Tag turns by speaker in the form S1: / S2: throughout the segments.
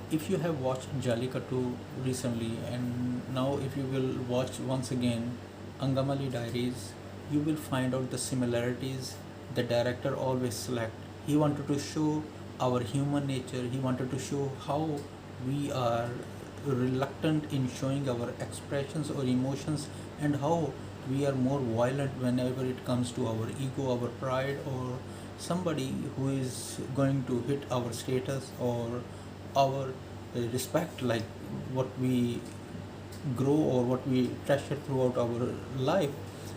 S1: If you have watched Jallikattu recently, and now if you will watch once again Angamali Diaries, you will find out the similarities the director always select. He wanted to show our human nature. He wanted to show how we are reluctant in showing our expressions or emotions, and how we are more violent whenever it comes to our ego, our pride, or somebody who is going to hit our status or our respect, like what we grow or what we treasure throughout our life.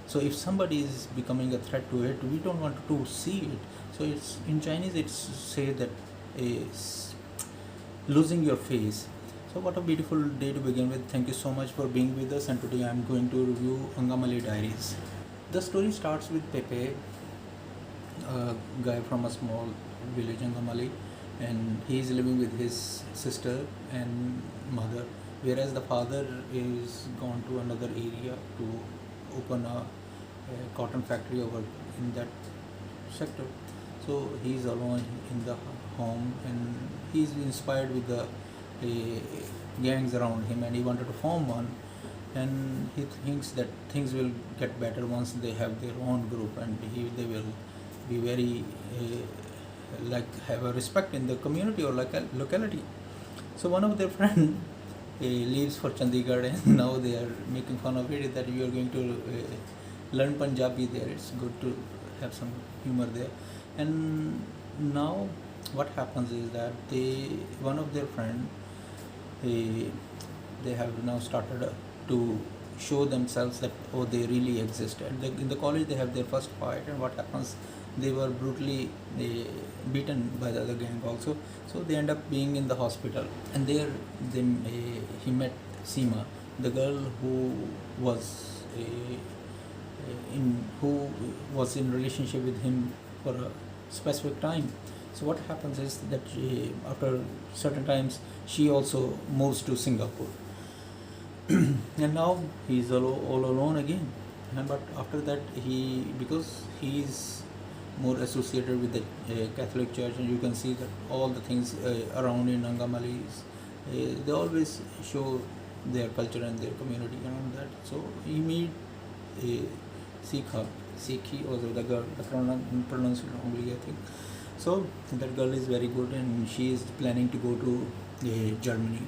S1: So if somebody is becoming a threat to it, we don't want to see it. So it's in Chinese, it's say that is losing your face. So what a beautiful day to begin with. Thank you so much for being with us, and today I'm going to review Angamali Diaries. The story starts with Pepe, a guy from a small village in Gamali, and he is living with his sister and mother, whereas the father is gone to another area to open a cotton factory over in that sector. So he is alone in the home, and he is inspired with the gangs around him, and he wanted to form one. And he thinks that things will get better once they have their own group, and they will be very like have a respect in the community or like a locality. So one of their friend leaves for Chandigarh, and now they are making fun of it that you are going to learn Punjabi there. It's good to have some humor there. And now what happens is that one of their friend, they have now started to show themselves that oh, they really exist. And in the college they have their first fight, and what happens, they were brutally beaten by the other gang also. So they end up being in the hospital, and there he met Seema, the girl who was in relationship with him for a specific time. So what happens is that after certain times she also moves to Singapore, and now he's all alone again. But after that, because he is more associated with the Catholic Church, and you can see that all the things around in Angamalis, they always show their culture and their community around that. So he meet a Sikhi was the girl, I pronounced it wrongly, I think. So that girl is very good, and she is planning to go to Germany.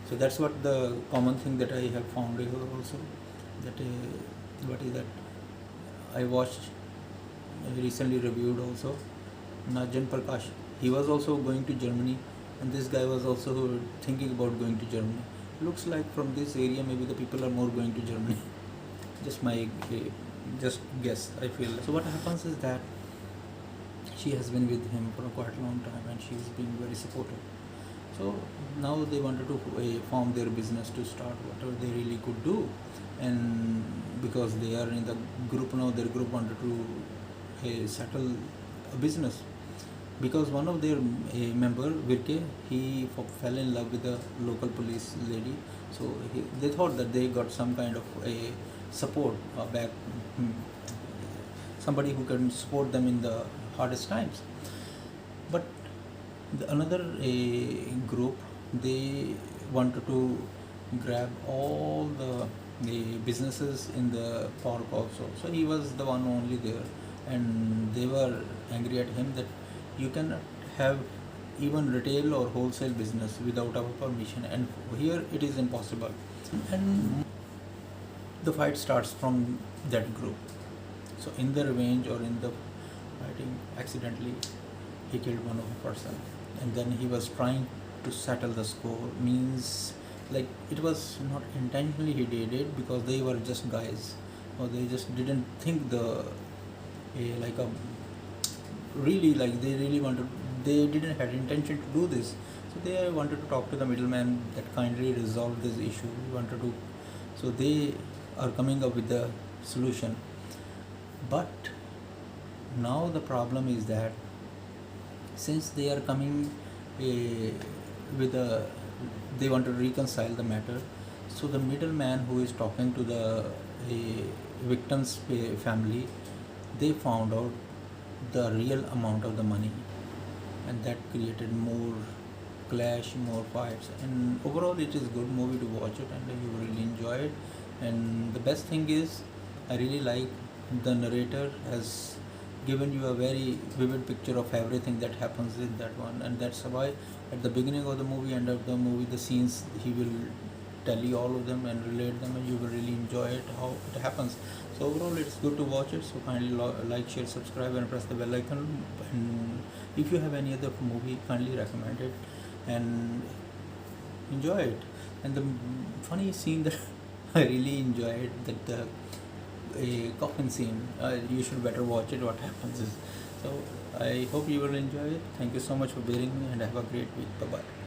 S1: So that's what the common thing that I have found here also. That what is that? I watched recently reviewed also Najan Prakash. He was also going to Germany, and this guy was also thinking about going to Germany. Looks like from this area maybe the people are more going to Germany. Just my just guess, I feel. So what happens is that she has been with him for a quite long time, and she's been very supportive. So now they wanted to form their business to start whatever they really could do, and because they are in the group now, their group wanted to settle a business, because one of their member Virke, he fell in love with a local police lady. So they thought that they got some kind of a support back, hmm, somebody who can support them in the hardest times. But another group, they wanted to grab all the businesses in the park also. So he was the one only there, and they were angry at him that you cannot have even retail or wholesale business without our permission, and here it is impossible. And the fight starts from that group. So in the revenge or in the fighting, accidentally he killed one of the person, and then he was trying to settle the score. Means like it was not intentionally he did it, because they were just guys, or they just didn't think the like a really, like they really wanted, they didn't have intention to do this. So they wanted to talk to the middleman that kindly resolve this issue. We wanted to, so they are coming up with the solution. But now the problem is that since they are coming with a, they want to reconcile the matter. So the middleman who is talking to the victim's family, they found out the real amount of the money, and that created more clash, more fights, and overall it is good movie to watch it, and you will really enjoy it. And the best thing is, I really like the narrator has given you a very vivid picture of everything that happens in that one, and that's why at the beginning of the movie, end of the movie, the scenes he will tell you all of them and relate them, and you will really enjoy it how it happens. So overall it's good to watch it. So kindly like, share, subscribe, and press the bell icon. And if you have any other movie, kindly recommend it and enjoy it. And the funny scene that I really enjoyed, that the a coffin scene, you should better watch it. What happens is, so I hope you will enjoy it. Thank you so much for bearing me, and have a great week. Bye bye.